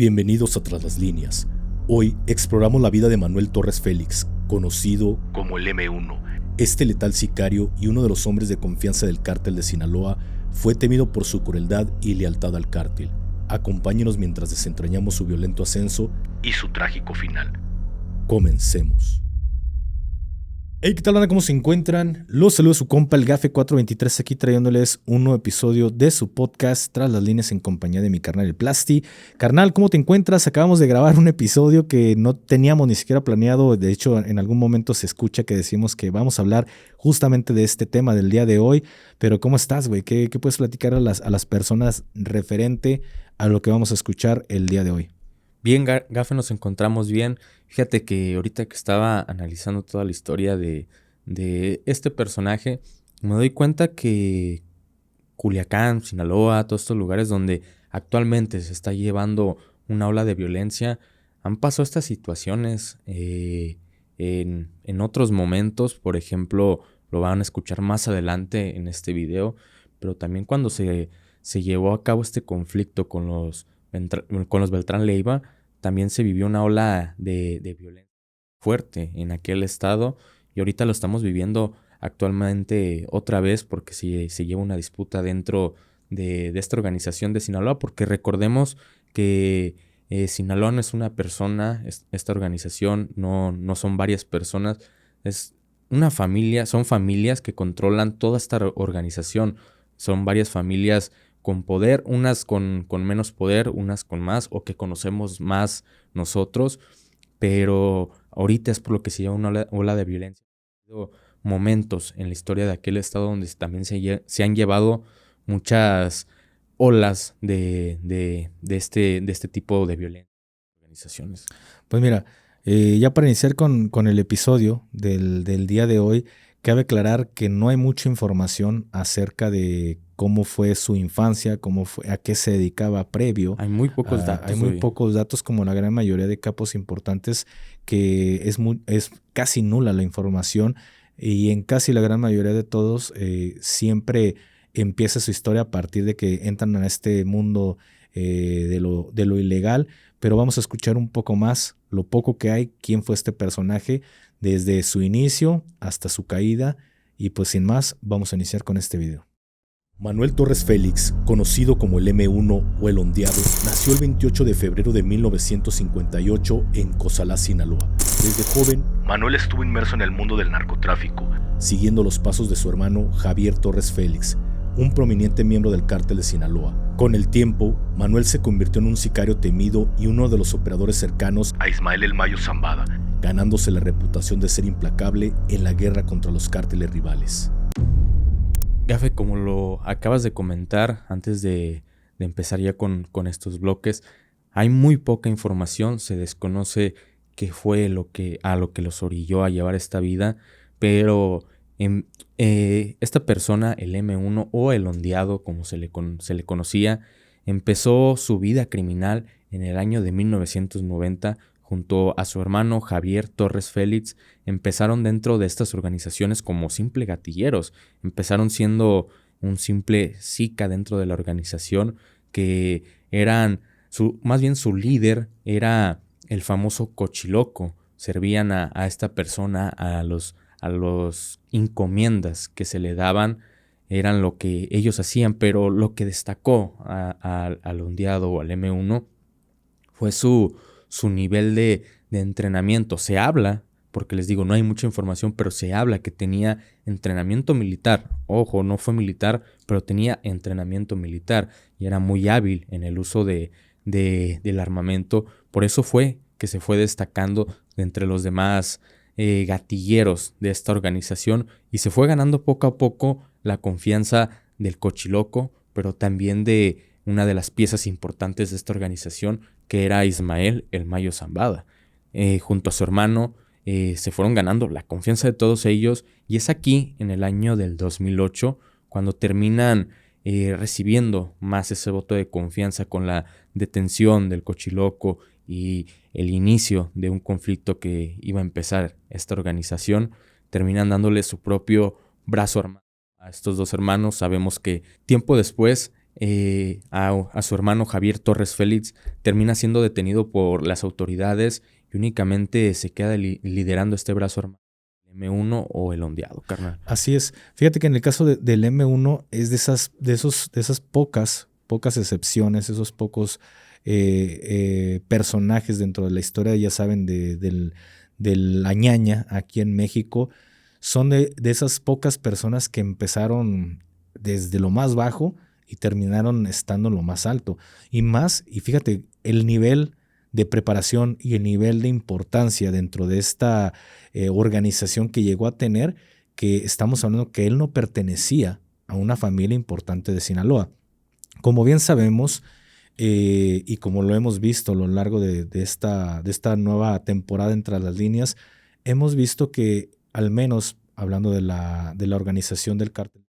Bienvenidos a Tras las Líneas. Hoy exploramos la vida de Manuel Torres Félix, conocido como el M1. Este letal sicario y uno de los hombres de confianza del cártel de Sinaloa fue temido por su crueldad y lealtad al cártel. Acompáñenos mientras desentrañamos su violento ascenso y su trágico final. Comencemos. Hey, ¿qué tal, banda? ¿Cómo se encuentran? Los saludo su compa, el Gafe 423, aquí trayéndoles un nuevo episodio de su podcast Tras las Líneas en compañía de mi carnal, el Plasti. Carnal, ¿cómo te encuentras? Acabamos de grabar un episodio que no teníamos ni siquiera planeado. De hecho, en algún momento se escucha que decimos que vamos a hablar justamente de este tema del día de hoy. Pero, ¿cómo estás, güey? ¿Qué puedes platicar a las personas referente a lo que vamos a escuchar el día de hoy? Bien, Gafe, nos encontramos bien. Fíjate que ahorita que estaba analizando toda la historia de este personaje, me doy cuenta que Culiacán, Sinaloa, todos estos lugares donde actualmente se está llevando una ola de violencia, han pasado estas situaciones en otros momentos. Por ejemplo, lo van a escuchar más adelante en este video, pero también cuando se llevó a cabo este conflicto con los Beltrán Leiva, también se vivió una ola de violencia fuerte en aquel estado, y ahorita lo estamos viviendo actualmente otra vez porque se lleva una disputa dentro de esta organización de Sinaloa, porque recordemos que Sinaloa no es una persona, esta organización no son varias personas, es una familia, son familias que controlan toda esta organización, son varias familias con poder, unas con menos poder, unas con más, o que conocemos más nosotros, pero ahorita es por lo que se lleva una ola de violencia. Ha habido momentos en la historia de aquel estado donde también se han llevado muchas olas de este tipo de violencia en organizaciones. Pues mira, ya para iniciar con el episodio del día de hoy, cabe aclarar que no hay mucha información acerca de cómo fue su infancia, a qué se dedicaba previo. Hay muy pocos datos. Hay muy pocos datos, como la gran mayoría de capos importantes, que es casi nula la información, y en casi la gran mayoría de todos siempre empieza su historia a partir de que entran a este mundo de lo ilegal. Pero vamos a escuchar un poco más, lo poco que hay, quién fue este personaje desde su inicio hasta su caída, y pues sin más, vamos a iniciar con este video. Manuel Torres Félix, conocido como el M1 o el Ondeado, nació el 28 de febrero de 1958 en Cozalá, Sinaloa. Desde joven, Manuel estuvo inmerso en el mundo del narcotráfico, siguiendo los pasos de su hermano Javier Torres Félix, un prominente miembro del cártel de Sinaloa. Con el tiempo, Manuel se convirtió en un sicario temido y uno de los operadores cercanos a Ismael El Mayo Zambada, ganándose la reputación de ser implacable en la guerra contra los cárteles rivales. Gafe, como lo acabas de comentar antes de empezar ya con estos bloques, hay muy poca información, se desconoce qué fue a lo que los orilló a llevar esta vida, pero esta persona, el M1 o el Ondeado, como se le conocía, empezó su vida criminal en el año de 1990 junto a su hermano Javier Torres Félix. Empezaron dentro de estas organizaciones como simple gatilleros, empezaron siendo un simple sica dentro de la organización, que más bien su líder era el famoso Cochiloco. Servían a esta persona, a los encomiendas que se le daban, eran lo que ellos hacían, pero lo que destacó al Ondeado o al M1 fue su nivel de entrenamiento. Se habla, porque les digo, no hay mucha información, pero se habla que tenía entrenamiento militar. Ojo, no fue militar, pero tenía entrenamiento militar y era muy hábil en el uso del armamento. Por eso fue que se fue destacando de entre los demás gatilleros de esta organización, y se fue ganando poco a poco la confianza del Cochiloco, pero también de una de las piezas importantes de esta organización, que era Ismael El Mayo Zambada. Junto a su hermano se fueron ganando la confianza de todos ellos, y es aquí, en el año del 2008, cuando terminan recibiendo más ese voto de confianza con la detención del Cochiloco y el inicio de un conflicto que iba a empezar esta organización. Terminan dándole su propio brazo armado a estos dos hermanos. Sabemos que tiempo después a su hermano Javier Torres Félix, termina siendo detenido por las autoridades y únicamente se queda liderando este brazo armado, el M1 o el ondeado, carnal. Así es. Fíjate que en el caso del M1 es de esas pocas excepciones, esos pocos personajes dentro de la historia, ya saben, de la ñaña aquí en México. Son de esas pocas personas que empezaron desde lo más bajo y terminaron estando en lo más alto. Y fíjate, el nivel de preparación y el nivel de importancia dentro de esta organización que llegó a tener, que estamos hablando que él no pertenecía a una familia importante de Sinaloa. Como bien sabemos, y como lo hemos visto a lo largo de esta nueva temporada entre las líneas, hemos visto que, al menos hablando de la organización del cártel,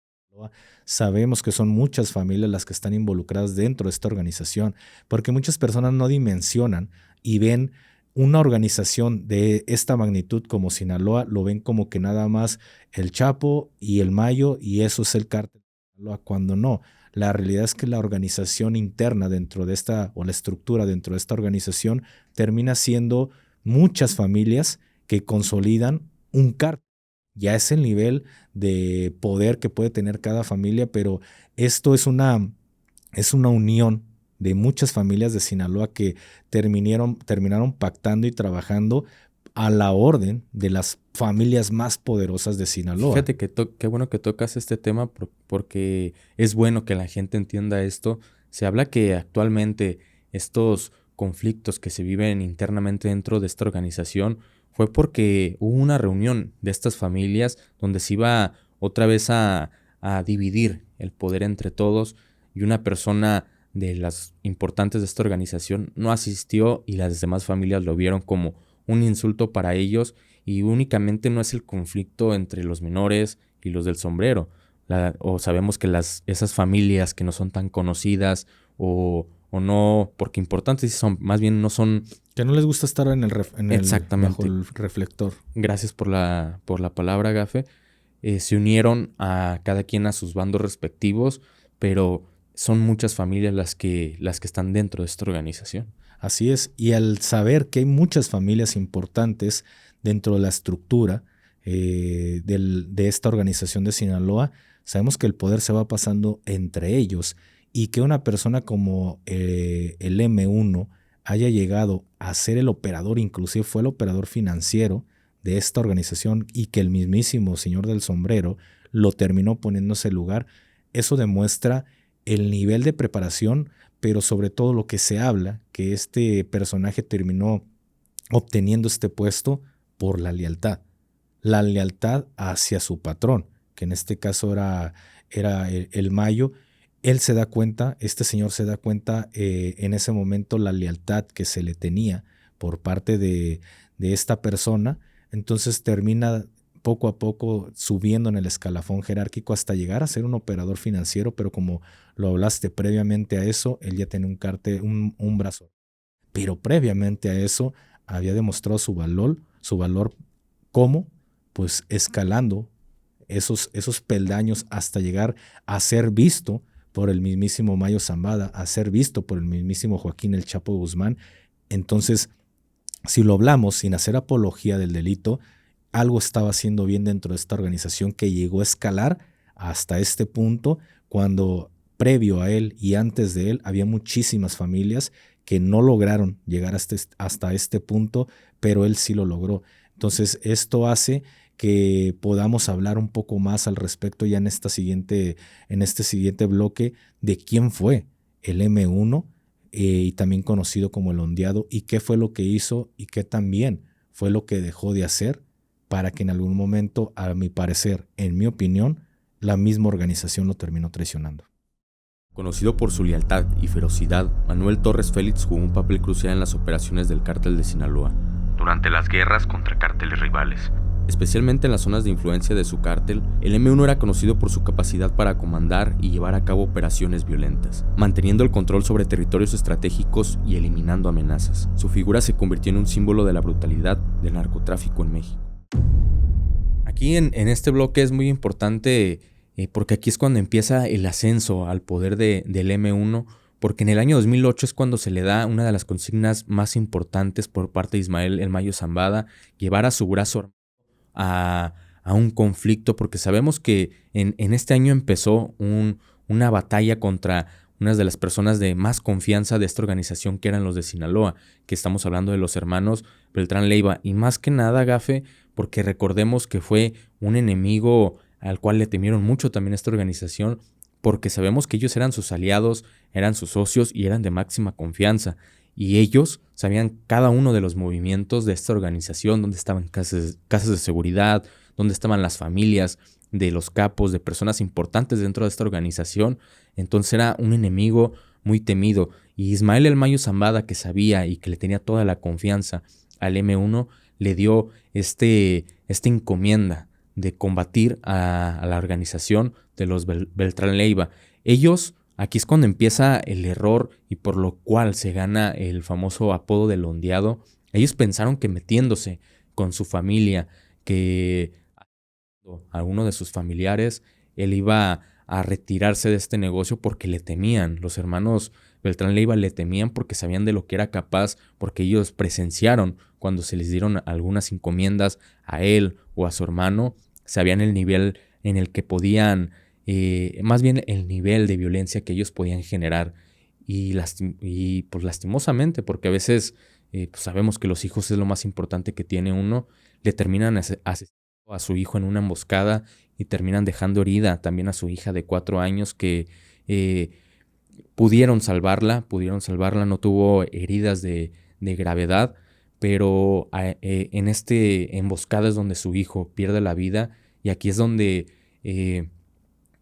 sabemos que son muchas familias las que están involucradas dentro de esta organización, porque muchas personas no dimensionan y ven una organización de esta magnitud como Sinaloa, lo ven como que nada más el Chapo y el Mayo y eso es el cártel de Sinaloa, cuando no. La realidad es que la organización interna dentro de o la estructura dentro de esta organización termina siendo muchas familias que consolidan un cártel. Ya es el nivel de poder que puede tener cada familia, pero esto es una unión de muchas familias de Sinaloa que terminaron pactando y trabajando a la orden de las familias más poderosas de Sinaloa. Fíjate que qué bueno que tocas este tema porque es bueno que la gente entienda esto. Se habla que actualmente estos conflictos que se viven internamente dentro de esta organización fue porque hubo una reunión de estas familias donde se iba otra vez a dividir el poder entre todos y una persona de las importantes de esta organización no asistió y las demás familias lo vieron como un insulto para ellos y únicamente no es el conflicto entre los menores y los del sombrero. O sabemos que esas familias que no son tan conocidas o no, porque importantes son, más bien no son... Que no les gusta estar exactamente. Bajo el reflector. Gracias por la palabra, Gafe. Se unieron a cada quien a sus bandos respectivos, pero son muchas familias las que están dentro de esta organización. Así es, y al saber que hay muchas familias importantes dentro de la estructura de esta organización de Sinaloa, sabemos que el poder se va pasando entre ellos y que una persona como el M1 haya llegado a ser el operador, inclusive fue el operador financiero de esta organización y que el mismísimo señor del sombrero lo terminó poniendo en ese lugar, eso demuestra el nivel de preparación, pero sobre todo lo que se habla, que este personaje terminó obteniendo este puesto por la lealtad hacia su patrón, que en este caso era el Mayo. Él se da cuenta, este señor se da cuenta en ese momento la lealtad que se le tenía por parte de esta persona, entonces termina poco a poco subiendo en el escalafón jerárquico hasta llegar a ser un operador financiero, pero como lo hablaste previamente a eso, él ya tenía un brazo. Pero previamente a eso había demostrado su valor como pues escalando esos peldaños hasta llegar a ser visto por el mismísimo Mayo Zambada, a ser visto por el mismísimo Joaquín El Chapo Guzmán. Entonces, si lo hablamos sin hacer apología del delito, algo estaba haciendo bien dentro de esta organización que llegó a escalar hasta este punto, cuando previo a él y antes de él había muchísimas familias que no lograron llegar hasta este punto, pero él sí lo logró. Entonces esto hace que podamos hablar un poco más al respecto ya en este siguiente bloque de quién fue el M1 y también conocido como el ondeado, y qué fue lo que hizo y qué también fue lo que dejó de hacer para que en algún momento, a mi parecer, en mi opinión, la misma organización lo terminó traicionando. Conocido por su lealtad y ferocidad, Manuel Torres Félix jugó un papel crucial en las operaciones del cártel de Sinaloa durante las guerras contra cárteles rivales. Especialmente en las zonas de influencia de su cártel, el M1 era conocido por su capacidad para comandar y llevar a cabo operaciones violentas, manteniendo el control sobre territorios estratégicos y eliminando amenazas. Su figura se convirtió en un símbolo de la brutalidad del narcotráfico en México. Aquí en este bloque es muy importante porque aquí es cuando empieza el ascenso al poder del M1, porque en el año 2008 es cuando se le da una de las consignas más importantes por parte de Ismael El Mayo Zambada, llevar a su brazo a, a un conflicto, porque sabemos que en este año empezó una batalla contra unas de las personas de más confianza de esta organización, que eran los de Sinaloa, que estamos hablando de los hermanos Beltrán Leiva, y más que nada, Gafe, porque recordemos que fue un enemigo al cual le temieron mucho también esta organización, porque sabemos que ellos eran sus aliados, eran sus socios y eran de máxima confianza. Y ellos sabían cada uno de los movimientos de esta organización, dónde estaban casas de seguridad, dónde estaban las familias de los capos, de personas importantes dentro de esta organización. Entonces era un enemigo muy temido. Y Ismael El Mayo Zambada, que sabía y que le tenía toda la confianza al M1, le dio esta encomienda de combatir a la organización de los Beltrán Leiva. Ellos, aquí es cuando empieza el error y por lo cual se gana el famoso apodo del ondeado. Ellos pensaron que metiéndose con su familia, que a uno de sus familiares, él iba a retirarse de este negocio porque le temían. Los hermanos Beltrán Leiva le temían porque sabían de lo que era capaz, porque ellos presenciaron cuando se les dieron algunas encomiendas a él o a su hermano, sabían el nivel en el que podían, más bien el nivel de violencia que ellos podían generar. Y pues lastimosamente, porque a veces pues sabemos que los hijos es lo más importante que tiene uno, le terminan asesinando a su hijo en una emboscada y terminan dejando herida también a su hija de 4 años que pudieron salvarla, no tuvo heridas de gravedad, pero en emboscada es donde su hijo pierde la vida y aquí es donde el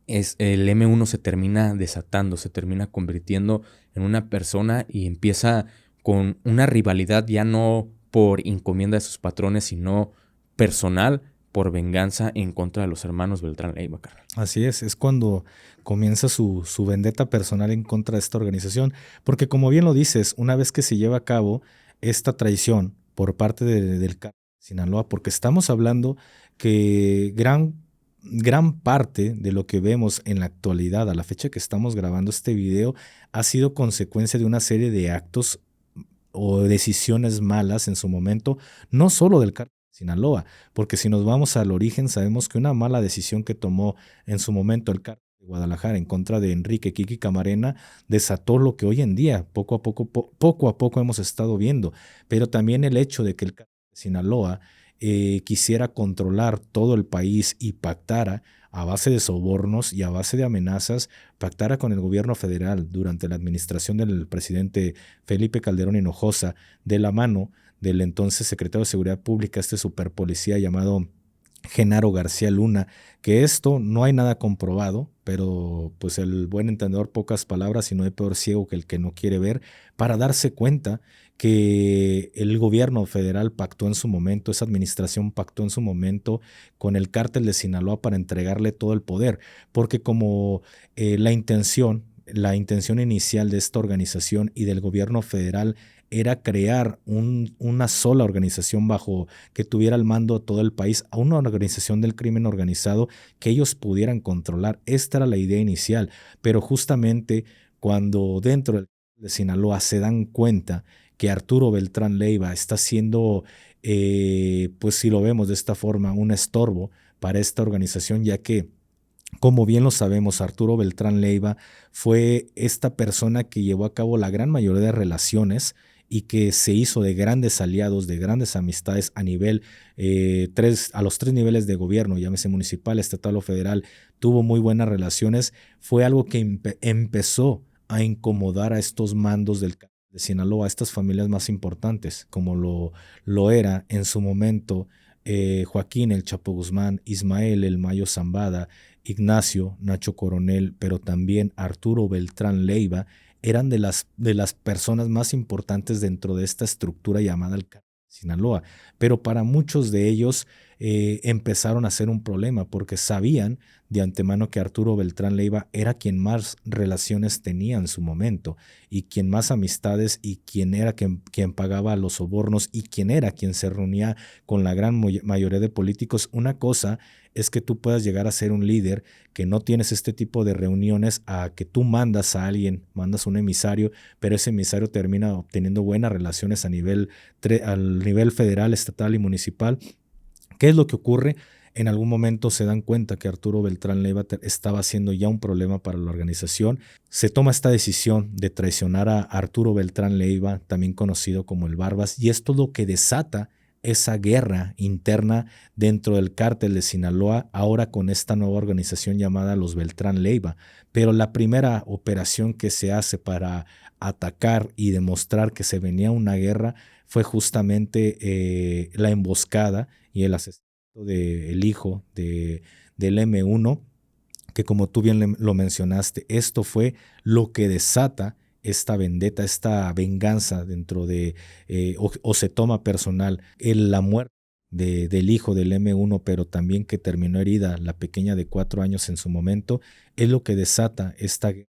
M1 se termina desatando, se termina convirtiendo en una persona y empieza con una rivalidad ya no por encomienda de sus patrones, sino personal, por venganza en contra de los hermanos Beltrán Leiva, carnal. Así es cuando comienza su vendetta personal en contra de esta organización, porque como bien lo dices, una vez que se lleva a cabo esta traición por parte del cártel de Sinaloa, porque estamos hablando que gran parte de lo que vemos en la actualidad, a la fecha que estamos grabando este video, ha sido consecuencia de una serie de actos o decisiones malas en su momento, no solo del cártel de Sinaloa, porque si nos vamos al origen, sabemos que una mala decisión que tomó en su momento el cártel de Guadalajara en contra de Enrique Kiki Camarena desató lo que hoy en día poco a poco hemos estado viendo, pero también el hecho de que el cártel de Sinaloa quisiera controlar todo el país y pactara a base de sobornos y a base de amenazas, pactara con el gobierno federal durante la administración del presidente Felipe Calderón Hinojosa, de la mano del entonces secretario de Seguridad Pública, este superpolicía llamado Genaro García Luna, que esto no hay nada comprobado, pero pues el buen entendedor, pocas palabras, y no hay peor ciego que el que no quiere ver, para darse cuenta que el gobierno federal pactó en su momento, esa administración pactó en su momento con el cártel de Sinaloa para entregarle todo el poder, porque como la intención inicial de esta organización y del gobierno federal era crear una sola organización bajo que tuviera al mando todo el país, a una organización del crimen organizado que ellos pudieran controlar. Esta era la idea inicial, pero justamente cuando dentro de Sinaloa se dan cuenta que Arturo Beltrán Leiva está siendo, pues si lo vemos de esta forma, un estorbo para esta organización, ya que como bien lo sabemos, Arturo Beltrán Leiva fue esta persona que llevó a cabo la gran mayoría de relaciones y que se hizo de grandes aliados, de grandes amistades a nivel, a los 3 niveles de gobierno, llámese municipal, estatal o federal, tuvo muy buenas relaciones. Fue algo que empezó a incomodar a estos mandos de Sinaloa, a estas familias más importantes, como lo era en su momento Joaquín El Chapo Guzmán, Ismael El Mayo Zambada, Ignacio Nacho Coronel, pero también Arturo Beltrán Leiva, eran de las personas más importantes dentro de esta estructura llamada el Cártel de Sinaloa. Pero para muchos de ellos empezaron a ser un problema porque sabían de antemano que Arturo Beltrán Leiva era quien más relaciones tenía en su momento y quien más amistades y quien era quien pagaba los sobornos y quien era quien se reunía con la gran mayoría de políticos. Una cosa es que tú puedas llegar a ser un líder, que no tienes este tipo de reuniones, a que tú mandas a alguien, mandas un emisario, pero ese emisario termina obteniendo buenas relaciones al nivel federal, estatal y municipal. ¿Qué es lo que ocurre? En algún momento se dan cuenta que Arturo Beltrán Leiva estaba siendo ya un problema para la organización. Se toma esta decisión de traicionar a Arturo Beltrán Leiva, también conocido como el Barbas, y esto es lo que desata esa guerra interna dentro del cártel de Sinaloa, ahora con esta nueva organización llamada los Beltrán Leiva. Pero la primera operación que se hace para atacar y demostrar que se venía una guerra fue justamente la emboscada y el asesinato del hijo del M1, que como tú bien lo mencionaste, esto fue lo que desata esta vendetta, esta venganza dentro de, o se toma personal, la muerte del hijo del M1, pero también que terminó herida la pequeña de 4 años en su momento, es lo que desata esta guerra.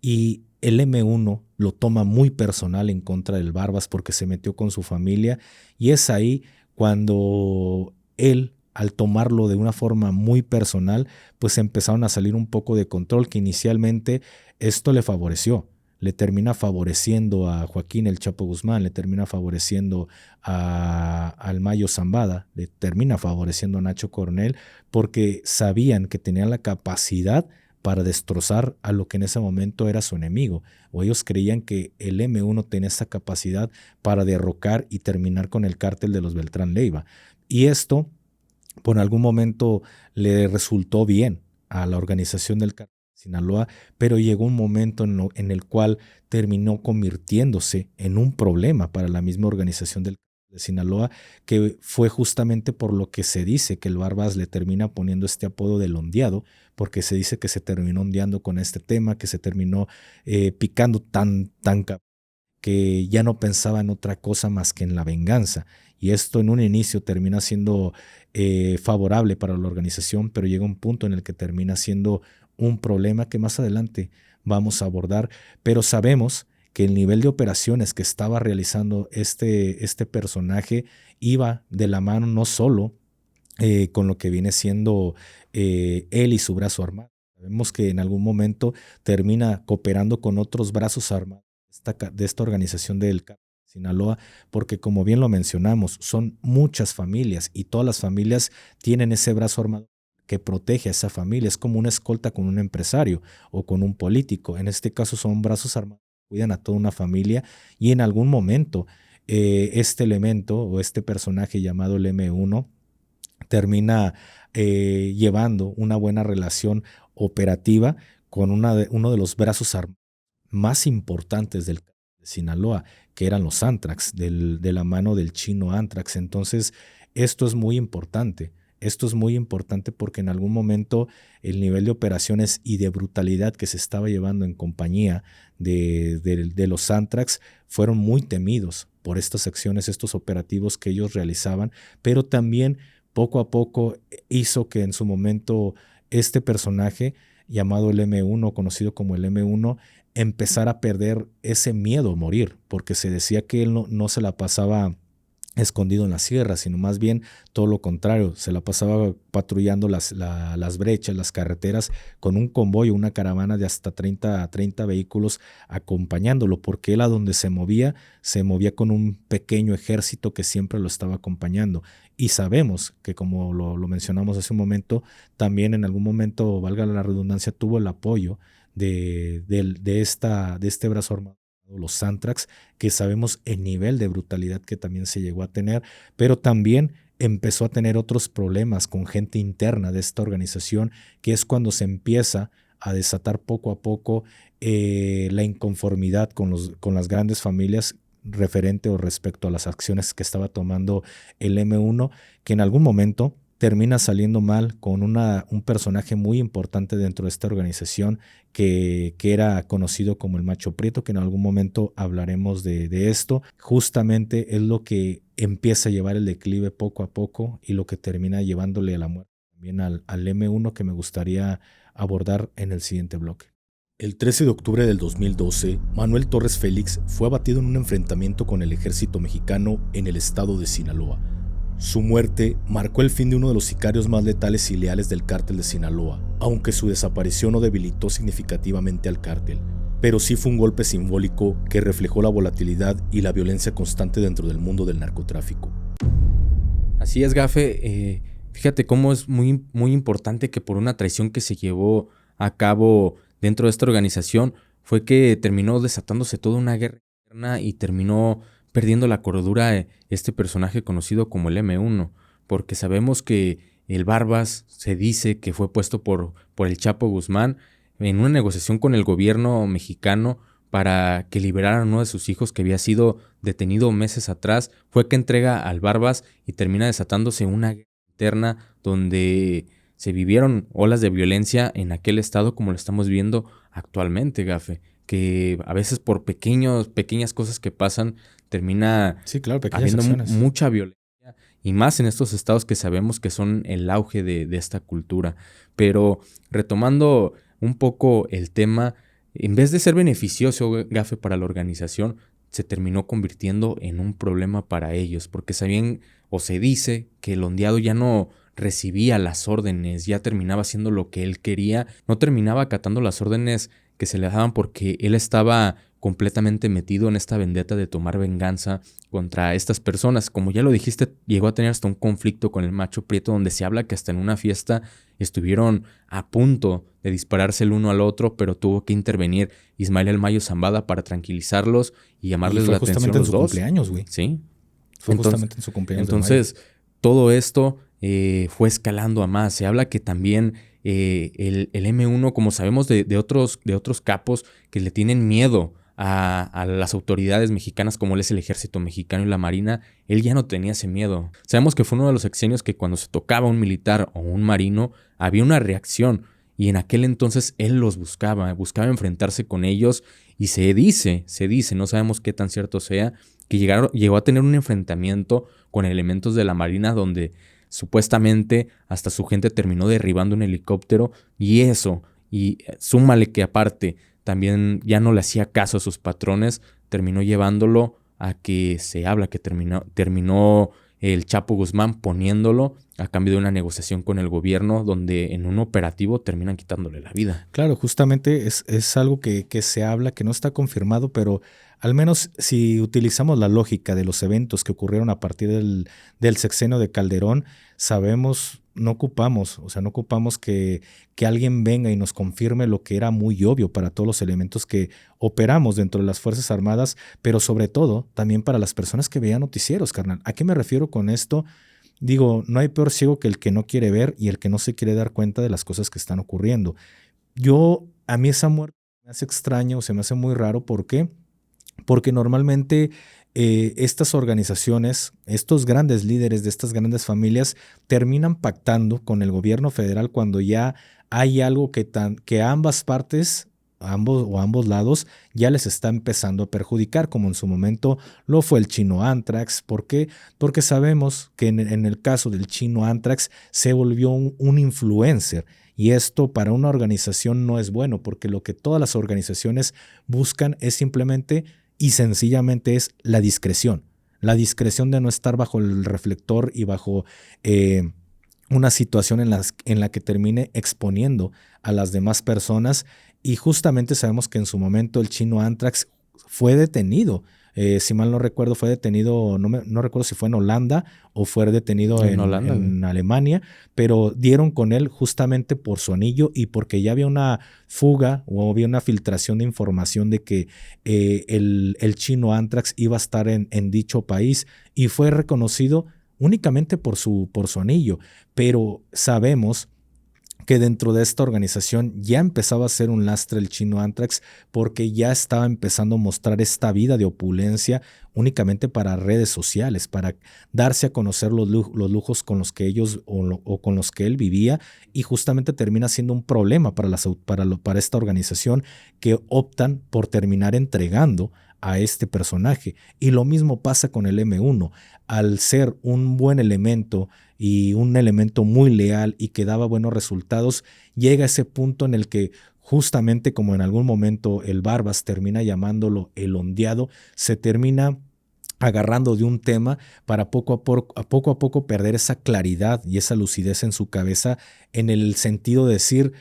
Y el M1 lo toma muy personal en contra del Barbas porque se metió con su familia, y es ahí cuando él, al tomarlo de una forma muy personal, pues empezaron a salir un poco de control, que inicialmente esto le favoreció. Le termina favoreciendo a Joaquín El Chapo Guzmán, le termina favoreciendo al Mayo Zambada, le termina favoreciendo a Nacho Coronel, porque sabían que tenían la capacidad para destrozar a lo que en ese momento era su enemigo, o ellos creían que el M1 tenía esa capacidad para derrocar y terminar con el cártel de los Beltrán Leiva. Y esto, por algún momento, le resultó bien a la organización del cártel de Sinaloa, pero llegó un momento en el cual terminó convirtiéndose en un problema para la misma organización del de Sinaloa, que fue justamente por lo que se dice que el Barbas le termina poniendo este apodo del ondeado, porque se dice que se terminó ondeando con este tema, que se terminó picando tan que ya no pensaba en otra cosa más que en la venganza. Y esto en un inicio termina siendo favorable para la organización, pero llega un punto en el que termina siendo un problema que más adelante vamos a abordar, pero sabemos que el nivel de operaciones que estaba realizando este personaje iba de la mano no solo con lo que viene siendo él y su brazo armado. Sabemos que en algún momento termina cooperando con otros brazos armados de esta organización del Sinaloa, porque como bien lo mencionamos, son muchas familias y todas las familias tienen ese brazo armado que protege a esa familia. Es como una escolta con un empresario o con un político. En este caso son brazos armados que cuidan a toda una familia, y en algún momento este elemento o este personaje llamado el M1 termina llevando una buena relación operativa con uno de los brazos armados más importantes del Sinaloa, que eran los Antrax, de la mano del chino Antrax. Entonces, esto es muy importante. Esto es muy importante porque en algún momento el nivel de operaciones y de brutalidad que se estaba llevando en compañía de los Antrax fueron muy temidos por estas acciones, estos operativos que ellos realizaban, pero también poco a poco hizo que en su momento este personaje llamado el M1, conocido como el M1, empezara a perder ese miedo a morir, porque se decía que él no se la pasaba escondido en la sierra, sino más bien todo lo contrario, se la pasaba patrullando las brechas, las carreteras, con un convoy, una caravana de hasta 30 vehículos acompañándolo, porque él a donde se movía con un pequeño ejército que siempre lo estaba acompañando. Y sabemos que, como lo mencionamos hace un momento, también en algún momento, valga la redundancia, tuvo el apoyo de este brazo armado, los Antrax, que sabemos el nivel de brutalidad que también se llegó a tener, pero también empezó a tener otros problemas con gente interna de esta organización, que es cuando se empieza a desatar poco a poco la inconformidad con las grandes familias referente o respecto a las acciones que estaba tomando el M1, que en algún momento termina saliendo mal con un personaje muy importante dentro de esta organización que era conocido como el Macho Prieto, que en algún momento hablaremos de esto. Justamente es lo que empieza a llevar el declive poco a poco y lo que termina llevándole a la muerte también al M1, que me gustaría abordar en el siguiente bloque. El 13 de octubre del 2012, Manuel Torres Félix fue abatido en un enfrentamiento con el ejército mexicano en el estado de Sinaloa. Su muerte marcó el fin de uno de los sicarios más letales y leales del cártel de Sinaloa, aunque su desaparición no debilitó significativamente al cártel, pero sí fue un golpe simbólico que reflejó la volatilidad y la violencia constante dentro del mundo del narcotráfico. Así es, Gafe. Fíjate cómo es muy, muy importante que por una traición que se llevó a cabo dentro de esta organización fue que terminó desatándose toda una guerra interna y terminó perdiendo la cordura este personaje conocido como el M1, porque sabemos que el Barbas se dice que fue puesto por el Chapo Guzmán en una negociación con el gobierno mexicano para que liberaran a uno de sus hijos que había sido detenido meses atrás. Fue que entrega al Barbas y termina desatándose una guerra interna donde se vivieron olas de violencia en aquel estado como lo estamos viendo actualmente, Gafe, que a veces por pequeñas cosas que pasan termina habiendo mucha violencia, y más en estos estados que sabemos que son el auge de esta cultura. Pero retomando un poco el tema, en vez de ser beneficioso, Gafe, para la organización, se terminó convirtiendo en un problema para ellos, porque sabían o se dice que el ondeado ya no recibía las órdenes, ya terminaba haciendo lo que él quería, no terminaba acatando las órdenes que se le daban porque él estaba completamente metido en esta vendetta de tomar venganza contra estas personas. Como ya lo dijiste, llegó a tener hasta un conflicto con el Macho Prieto donde se habla que hasta en una fiesta estuvieron a punto de dispararse el uno al otro, pero tuvo que intervenir Ismael El Mayo Zambada para tranquilizarlos y llamarles la atención a los dos. Fue justamente en su cumpleaños, güey. Sí. Fue justamente en su cumpleaños. Entonces, todo esto fue escalando a más. Se habla que también el M1, como sabemos de otros capos que le tienen miedo a las autoridades mexicanas, como él es el ejército mexicano y la marina, él ya no tenía ese miedo. Sabemos que fue uno de los sexenios que cuando se tocaba un militar o un marino, había una reacción. Y en aquel entonces él los buscaba enfrentarse con ellos. Y se dice, no sabemos qué tan cierto sea, que llegó a tener un enfrentamiento con elementos de la marina donde supuestamente hasta su gente terminó derribando un helicóptero, y súmale que aparte también ya no le hacía caso a sus patrones, terminó llevándolo a que se habla que terminó el Chapo Guzmán poniéndolo a cambio de una negociación con el gobierno donde en un operativo terminan quitándole la vida. Claro, justamente es algo que se habla, que no está confirmado, pero al menos si utilizamos la lógica de los eventos que ocurrieron a partir del sexenio de Calderón, sabemos, no ocupamos que alguien venga y nos confirme lo que era muy obvio para todos los elementos que operamos dentro de las Fuerzas Armadas, pero sobre todo también para las personas que veían noticieros, carnal. ¿A qué me refiero con esto? Digo, no hay peor ciego que el que no quiere ver y el que no se quiere dar cuenta de las cosas que están ocurriendo. A mí esa muerte me hace extraño, se me hace muy raro. ¿Por qué? Porque normalmente estas organizaciones, estos grandes líderes de estas grandes familias terminan pactando con el gobierno federal cuando ya hay algo que a ambas partes, ambos lados, ya les está empezando a perjudicar, como en su momento lo fue el Chino Anthrax. ¿Por qué? Porque sabemos que en el caso del Chino Anthrax se volvió un influencer. Y esto para una organización no es bueno, porque lo que todas las organizaciones buscan es simplemente y sencillamente es la discreción de no estar bajo el reflector y bajo una situación en la que termine exponiendo a las demás personas. Y justamente sabemos que en su momento el Chino Anthrax fue detenido. Si mal no recuerdo, fue detenido, no recuerdo si fue en Holanda o fue detenido en Alemania, pero dieron con él justamente por su anillo y porque ya había una fuga o había una filtración de información de que el Chino Anthrax iba a estar en dicho país, y fue reconocido únicamente por su anillo. Pero sabemos que dentro de esta organización ya empezaba a ser un lastre el chino Anthrax, porque ya estaba empezando a mostrar esta vida de opulencia únicamente para redes sociales, para darse a conocer los lujos con los que ellos o con los que él vivía, y justamente termina siendo un problema para esta organización, que optan por terminar entregando a este personaje. Y lo mismo pasa con el M1. Al ser un buen elemento y un elemento muy leal y que daba buenos resultados, llega a ese punto en el que, justamente como en algún momento el Barbas termina llamándolo el ondeado, se termina agarrando de un tema para poco a poco perder esa claridad y esa lucidez en su cabeza, en el sentido de decir,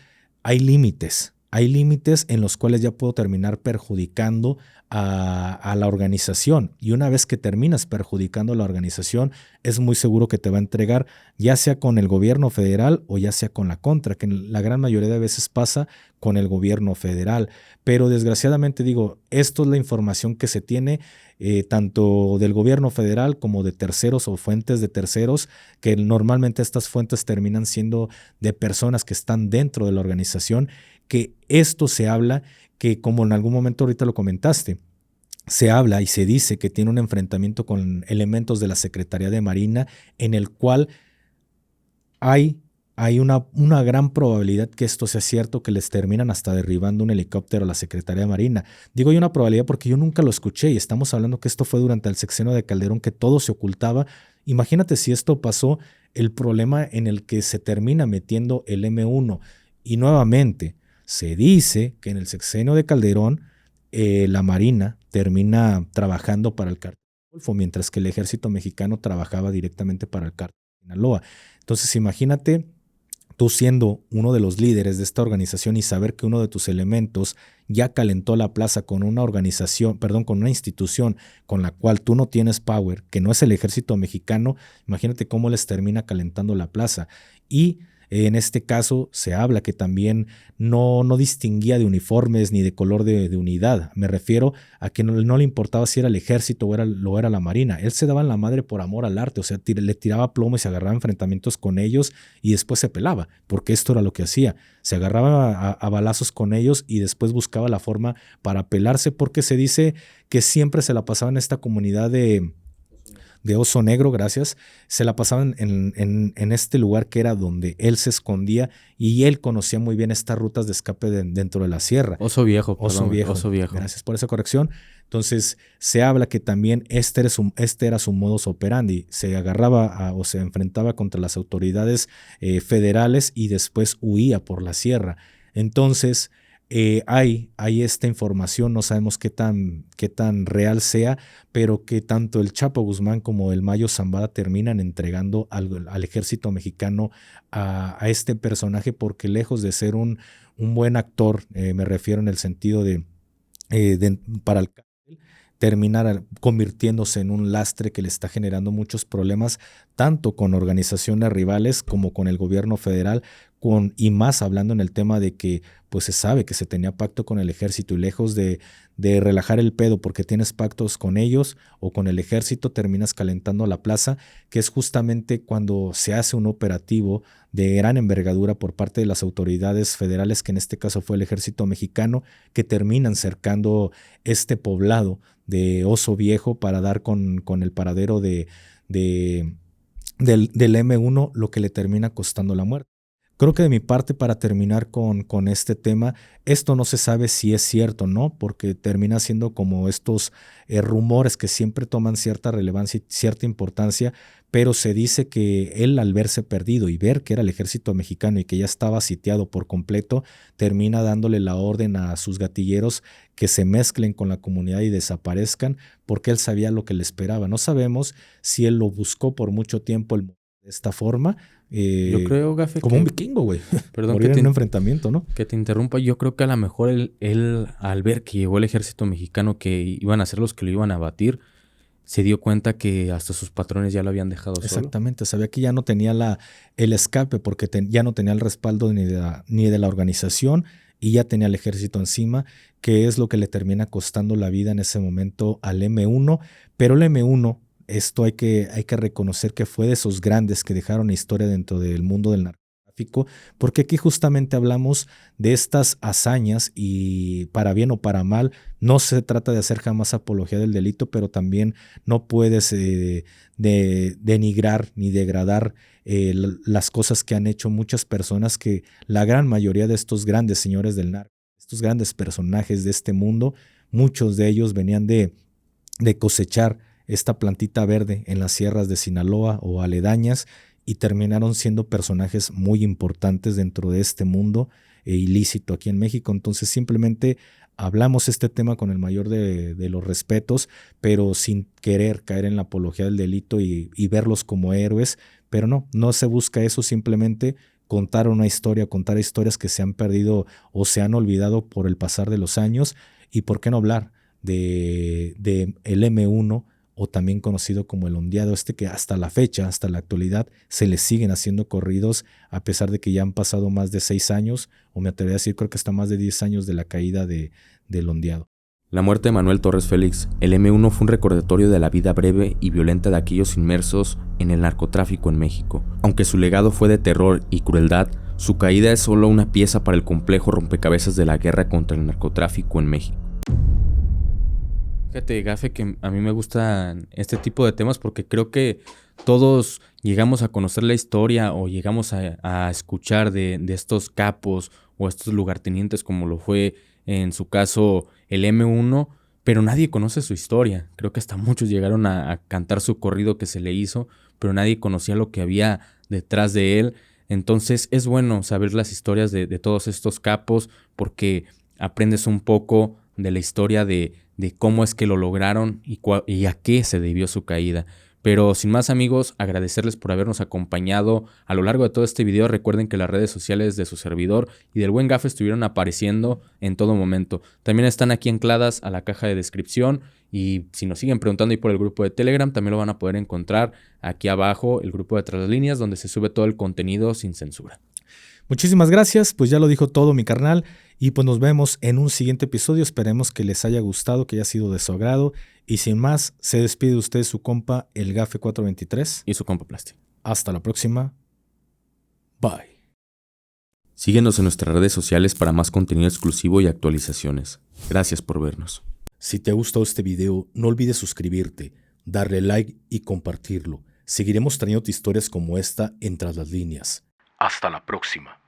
hay límites. Hay límites en los cuales ya puedo terminar perjudicando a la organización. Y una vez que terminas perjudicando a la organización, es muy seguro que te va a entregar, ya sea con el gobierno federal o ya sea con la contra, que la gran mayoría de veces pasa con el gobierno federal. Pero desgraciadamente, digo, esto es la información que se tiene, tanto del gobierno federal como de terceros o fuentes de terceros, que normalmente estas fuentes terminan siendo de personas que están dentro de la organización, que esto se habla, que como en algún momento ahorita lo comentaste, se habla y se dice que tiene un enfrentamiento con elementos de la Secretaría de Marina, en el cual hay una gran probabilidad que esto sea cierto, que les terminan hasta derribando un helicóptero a la Secretaría de Marina. Digo hay una probabilidad porque yo nunca lo escuché, y estamos hablando que esto fue durante el sexenio de Calderón, que todo se ocultaba. Imagínate si esto pasó, el problema en el que se termina metiendo el M1. Y nuevamente, se dice que en el sexenio de Calderón la Marina termina trabajando para el cártel del Golfo, mientras que el ejército mexicano trabajaba directamente para el cártel de Sinaloa. Entonces imagínate tú siendo uno de los líderes de esta organización y saber que uno de tus elementos ya calentó la plaza con una organización, perdón, con una institución con la cual tú no tienes power, que no es el ejército mexicano. Imagínate cómo les termina calentando la plaza. Y en este caso se habla que también no distinguía de uniformes ni de color de unidad. Me refiero a que no le importaba si era el ejército o era la marina. Él se daba en la madre por amor al arte, o sea, le tiraba plomo y se agarraba enfrentamientos con ellos y después se pelaba, porque esto era lo que hacía. Se agarraba a balazos con ellos y después buscaba la forma para pelarse, porque se dice que siempre se la pasaba en esta comunidad de Oso Negro, gracias, se la pasaban en este lugar que era donde él se escondía, y él conocía muy bien estas rutas de escape dentro de la sierra. Oso Viejo. Oso Viejo. Gracias por esa corrección. Entonces se habla que también este era su modus operandi. Se agarraba o se enfrentaba contra las autoridades federales y después huía por la sierra. Entonces hay esta información, no sabemos qué tan real sea, pero que tanto el Chapo Guzmán como el Mayo Zambada terminan entregando al ejército mexicano a este personaje, porque lejos de ser un buen actor, me refiero en el sentido para el cártel, terminar convirtiéndose en un lastre que le está generando muchos problemas, tanto con organizaciones rivales como con el gobierno federal, y más hablando en el tema de que pues se sabe que se tenía pacto con el ejército, y lejos de relajar el pedo porque tienes pactos con ellos o con el ejército, terminas calentando la plaza, que es justamente cuando se hace un operativo de gran envergadura por parte de las autoridades federales, que en este caso fue el ejército mexicano, que terminan cercando este poblado de Oso Viejo para dar con el paradero del M1, lo que le termina costando la muerte. Creo que de mi parte, para terminar con este tema, esto no se sabe si es cierto o no, porque termina siendo como estos rumores que siempre toman cierta relevancia y cierta importancia, pero se dice que él, al verse perdido y ver que era el ejército mexicano y que ya estaba sitiado por completo, termina dándole la orden a sus gatilleros que se mezclen con la comunidad y desaparezcan, porque él sabía lo que le esperaba. No sabemos si él lo buscó por mucho tiempo de esta forma. Yo creo, Gafe, como un vikingo, güey. Perdón, morir en un enfrentamiento, ¿no? Que te interrumpa. Yo creo que a lo mejor él, al ver que llegó el ejército mexicano, que iban a ser los que lo iban a batir, se dio cuenta que hasta sus patrones ya lo habían dejado solo. Exactamente. Sabía que ya no tenía el escape, porque ya no tenía el respaldo ni de la organización, y ya tenía el ejército encima, que es lo que le termina costando la vida en ese momento al M1. Pero el M1, esto hay que reconocer que fue de esos grandes que dejaron historia dentro del mundo del narcotráfico, narcotráfico, porque aquí justamente hablamos de estas hazañas y para bien o para mal, no se trata de hacer jamás apología del delito, pero también no puedes denigrar ni degradar las cosas que han hecho muchas personas, que la gran mayoría de estos grandes señores del narco, estos grandes personajes de este mundo, muchos de ellos venían de cosechar esta plantita verde en las sierras de Sinaloa o aledañas y terminaron siendo personajes muy importantes dentro de este mundo ilícito aquí en México. Entonces simplemente hablamos este tema con el mayor de los respetos, pero sin querer caer en la apología del delito y verlos como héroes, pero no se busca eso, simplemente contar una historia, contar historias que se han perdido o se han olvidado por el pasar de los años. Y por qué no hablar de el M1, o también conocido como el ondeado, que hasta la fecha, hasta la actualidad, se le siguen haciendo corridos, a pesar de que ya han pasado más de 6 años, o me atrevería a decir, creo que hasta más de 10 años de la caída del ondeado. La muerte de Manuel Torres Félix, el M1, fue un recordatorio de la vida breve y violenta de aquellos inmersos en el narcotráfico en México. Aunque su legado fue de terror y crueldad, su caída es solo una pieza para el complejo rompecabezas de la guerra contra el narcotráfico en México. Fíjate, Gafe, que a mí me gustan este tipo de temas porque creo que todos llegamos a conocer la historia o llegamos a escuchar de estos capos o estos lugartenientes, como lo fue en su caso el M1, pero nadie conoce su historia. Creo que hasta muchos llegaron a cantar su corrido que se le hizo, pero nadie conocía lo que había detrás de él. Entonces es bueno saber las historias de todos estos capos porque aprendes un poco de la historia de cómo es que lo lograron y a qué se debió su caída. Pero sin más, amigos, agradecerles por habernos acompañado a lo largo de todo este video. Recuerden que las redes sociales de su servidor y del buen Gafe estuvieron apareciendo en todo momento. También están aquí ancladas a la caja de descripción, y si nos siguen preguntando ahí por el grupo de Telegram, también lo van a poder encontrar aquí abajo, el grupo de Tras las Líneas, donde se sube todo el contenido sin censura. Muchísimas gracias, pues ya lo dijo todo mi carnal, y pues nos vemos en un siguiente episodio. Esperemos que les haya gustado, que haya sido de su agrado, y sin más, se despide de usted su compa, el Gafe 423. Y su compa Plasti. Hasta la próxima. Bye. Síguenos en nuestras redes sociales para más contenido exclusivo y actualizaciones. Gracias por vernos. Si te ha gustado este video, no olvides suscribirte, darle like y compartirlo. Seguiremos trayendo historias como esta en Tras las Líneas. Hasta la próxima.